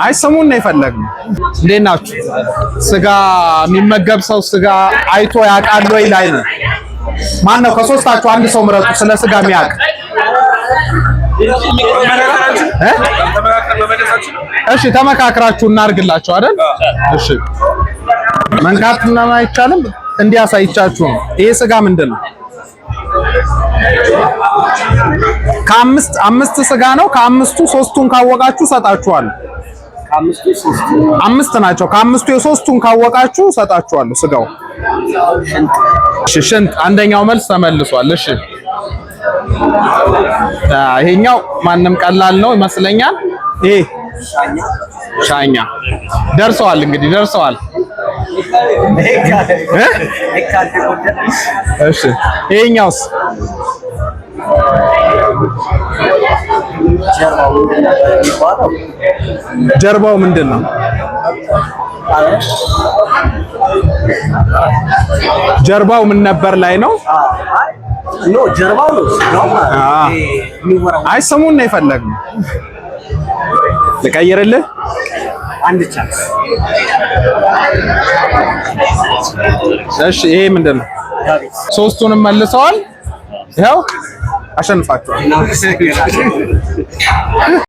አይ ስሙን ነው የፈለግነው። እንዴት ናችሁ? ስጋ የሚመገብ ሰው ስጋ አይቶ ያውቃል ወይ ላይ ነው? ማን ነው ከሶስታችሁ አንድ ሰው ምረጡ ስለ ስጋ የሚያውቅ? እሺ ተመካክራችሁ እናርግላችሁ አይደል? እሺ መንካትና አይቻልም እንዲያሳይቻችሁ ነው። ይሄ ስጋ ምንድነው? አምስት ስጋ ነው። ከአምስቱ ሶስቱን ካወቃችሁ ሰጣችኋለሁ። አምስት ናቸው። ከአምስቱ የሶስቱን ካወቃችሁ ሰጣችኋለሁ ስጋው። እሺ ሽንት አንደኛው መልስ ተመልሷል። እሺ ይሄኛው ማንም ቀላል ነው ይመስለኛል። ይሄ ሻኛ ደርሰዋል። እንግዲህ ደርሰዋል። እሺ ይሄኛውስ ጀርባው ምንድን ነው? ጀርባው ምን ነበር ላይ ነው? ኖ ጀርባው ነው። አይ ስሙን ነው የፈለግነው። ልቀይርልህ? አንድ ቻንስ። እሺ ይሄ ምንድን ነው? ሶስቱንም መልሰዋል። ይኸው አሸንፋችኋል።